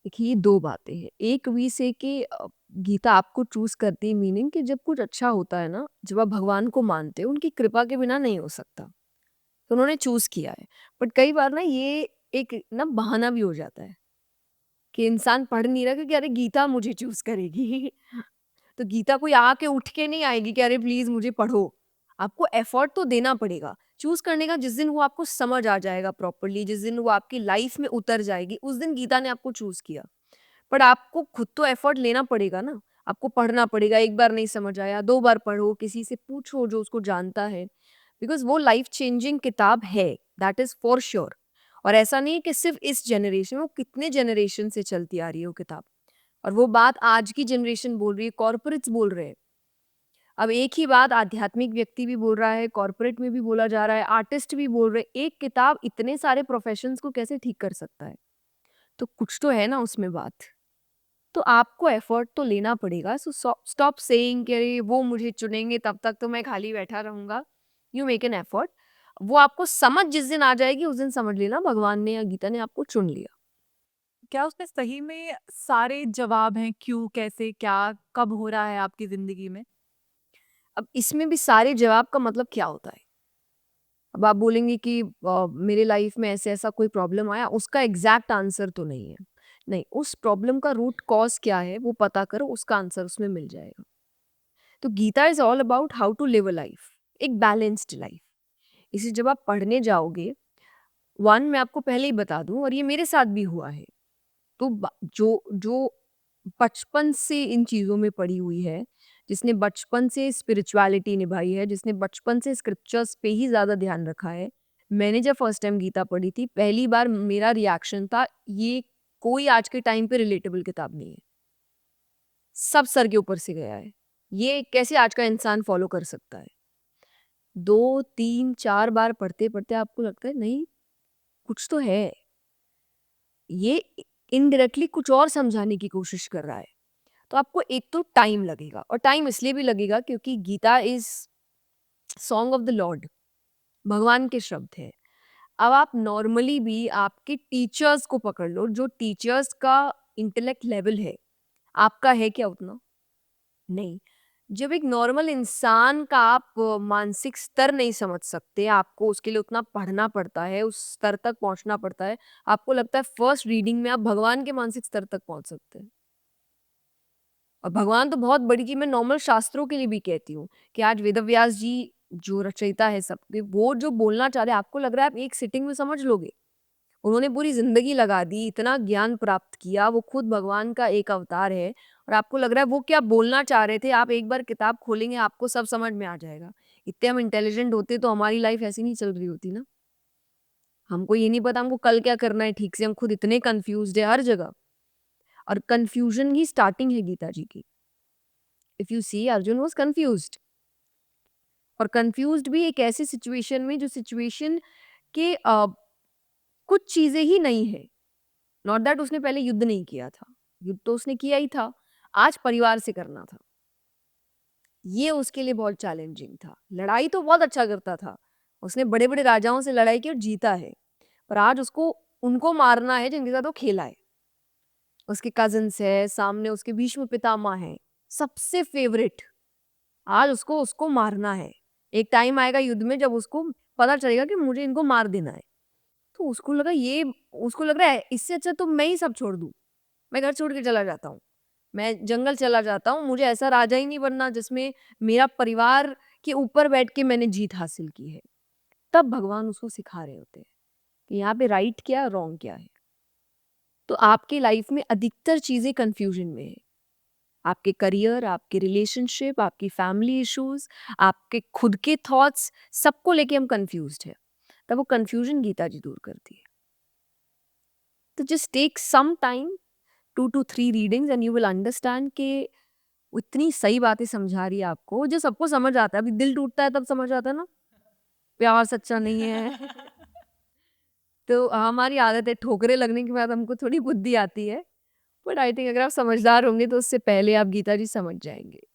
देखिए, ये 2 बातें हैं। एक वी से कि गीता आपको चूज़ करती है, मीनिंग कि जब कुछ अच्छा होता है ना, जब आप भगवान को मानते हो, उनकी कृपा के बिना नहीं हो सकता। तो उन्होंने चूज़ किया है। बट कई बार ना ये एक ना बहाना भी हो जाता है कि इंसान पढ़ नहीं रहा क्योंकि अरे गीता मुझे चूज़ करेगी। तो गीता कोई आके उठ के नहीं आएगी कि अरे प्लीज़ मुझे पढ़ो। आपको एफर्ट तो देना पड़ेगा। चूज़ करने का जिस दिन वो आपको समझ आ जाएगा प्रॉपर्ली, जिस दिन वो आपकी लाइफ़ में उतर जाएगी, उस दिन गीता ने आपको चूज़ किया। बट आपको खुद तो एफर्ट लेना पड़ेगा ना। आपको पढ़ना पड़ेगा, एक बार नहीं समझ आया, 2 बार पढ़ो, किसी से पूछो जो उसको जानता है। बिकॉज़ वो लाइफ़ चेंजिंग किताब है, दैट इज़ फॉर श्योर। और ऐसा नहीं है कि सिर्फ़ इस जनरेशन में, वो कितने जनरेशन से चलती आ रही है वो किताब। और वो बात आज की जनरेशन बोल रही है, कॉर्पोरेट्स बोल रहे हैं। अब एक ही बात आध्यात्मिक व्यक्ति भी बोल रहा है, कॉर्पोरेट में भी बोला जा रहा है, आर्टिस्ट भी बोल रहे हैं। एक किताब इतने सारे प्रोफ़ेशंस को कैसे ठीक कर सकता है? तो कुछ तो है ना उसमें बात। तो आपको एफर्ट तो लेना पड़ेगा। सो स्टॉप सेइंग कि अरे वो मुझे चुनेंगे तब तक तो मैं खाली बैठा रहूँगा। You make an effort. वो आपको समझ जिस दिन आ जाएगी उस दिन समझ लेना भगवान ने या गीता ने आपको चुन लिया। क्या उसमें सही में सारे जवाब हैं क्यों, कैसे, क्या, कब हो रहा है आपकी ज़िंदगी में? अब इसमें भी सारे जवाब का मतलब क्या होता है? अब आप बोलेंगे कि मेरे लाइफ में ऐसे-ऐसा कोई प्रॉब्लम आया, उसका एग्ज़ैक्ट आंसर तो नहीं है। नहीं, उस प्रॉब्लम का रूट कॉज़ क्या है वो पता करो, उसका आंसर उसमें मिल जाएगा। तो Gita is all about how to live a life, एक बैलेंस्ड लाइफ। इसे जब आप पढ़ने जाओगे, 1 मैं आपको पहले ही बता दूँ और ये मेरे साथ भी हुआ है। तो ब जो जो बचपन से इन चीज़ों में पड़ी हुई है, जिसने बचपन से स्पिरिचुअलिटी निभाई है, जिसने बचपन से स्क्रिप्चर्स पे ही ज़्यादा ध्यान रखा है। मैंने जब फर्स्ट टाइम गीता पढ़ी थी, पहली बार मेरा रिएक्शन था, ये कोई आज के टाइम पे रिलेटेबल किताब नहीं है। सब सर के ऊपर से गया है। ये कैसे आज का इंसान फ़ॉलो कर सकता है? 2, 3, 4 बार पढ़ते-पढ़ते आपको लगता है नहीं, कुछ तो है। ये इनडायरेक्टली कुछ और समझाने की कोशिश कर रहा है। तो आपको एक तो टाइम लगेगा और टाइम इसलिए भी लगेगा क्योंकि Gita is song of the lord, भगवान के शब्द हैं। अब आप नॉर्मली भी आपके टीचर्स को पकड़ लो, जो टीचर्स का इंटेलेक्ट लेवल है, आपका है क्या उतना? नहीं। जब एक नॉर्मल इंसान का आप मानसिक स्तर नहीं समझ सकते, आपको उसके लिए उतना पढ़ना पड़ता है, उस स्तर तक पहुँचना पड़ता है, आपको लगता है फर्स्ट रीडिंग में आप भगवान के मानसिक स्तर तक पहुँच सकते हैं। और भगवान तो बहुत बड़ी चीज़, मैं नॉर्मल शास्त्रों के लिए भी कहती हूँ कि आज वेदव्यास जी जो रचयिता है सबके, वो जो बोलना चाह रहे हैं, आपको लग रहा है आप एक सिटिंग में समझ लोगे? उन्होंने पूरी ज़िंदगी लगा दी, इतना ज्ञान प्राप्त किया, वो खुद भगवान का एक अवतार है और आपको लग रहा है वो क्या बोलना चाह रहे थे, आप एक बार किताब खोलेंगे, आपको सब समझ में आ जाएगा। इतने हम इंटेलिजेंट होते तो हमारी लाइफ़ ऐसी नहीं चल रही होती ना। हमको ये नहीं पता हमको कल क्या करना है ठीक से, हम खुद इतने कन्फ्यूज़्ड हैं हर जगह। और कन्फ्यूज़न ही स्टार्टिंग है गीता जी की। If you see Arjun was confused, और कन्फ्यूज़्ड भी एक ऐसी सिचुएशन में जो सिचुएशन के कुछ चीज़ें ही नहीं है। नॉट दैट उसने पहले युद्ध नहीं किया था, युद्ध तो उसने किया ही था, आज परिवार से करना था। ये उसके लिए बहुत चैलेंजिंग था। लड़ाई तो बहुत अच्छा करता था, उसने बड़े-बड़े राजाओं से लड़ाई की और जीता है, पर आज उसको उनको मारना है जिनके साथ वो खेला है। उसके कज़िन्स हैं, सामने उसके भीष्म पितामह हैं, सबसे फ़ेवरेट। आज उसको उसको मारना है। एक टाइम आएगा युद्ध में जब उसको पता चलेगा कि मुझे इनको मार देना है। तो उसको लग रहा है इससे अच्छा तो मैं ही सब छोड़ दूँ। मैं घर छोड़ के चला जाता हूँ। मैं जंगल चला जाता हूँ, मुझे ऐसा राजा ही नहीं बनना जिसमें मेरा परिवार के ऊपर बैठ के मैंने जीत हासिल की है। तब भगवान उसको सिखा रहे होते हैं कि यहाँ पे राइट क्या है, रॉन्ग क्या है। तो आपकी लाइफ में अधिकतर चीज़ें कन्फ्यूजन में है। आपके करियर, आपके रिलेशनशिप, आपकी फैमिली इश्यूज़, आपके खुद के थॉट्स, सबको लेके हम कन्फ्यूज़्ड हैं। तब वो कन्फ्यूजन गीता जी दूर करती है। तो just take some time, 2 to 3 readings and you will understand कि वो इतनी सही बातें समझा रही है आपको, जो सबको समझ आता है। अभी दिल टूटता है तब समझ आता है ना, प्यार सच्चा नहीं है। तो हमारी आदत है ठोकरें लगने के बाद हमको थोड़ी बुद्धि आती है। बट आई थिंक अगर आप समझदार होंगे तो उससे पहले आप गीता जी समझ जाएँगे।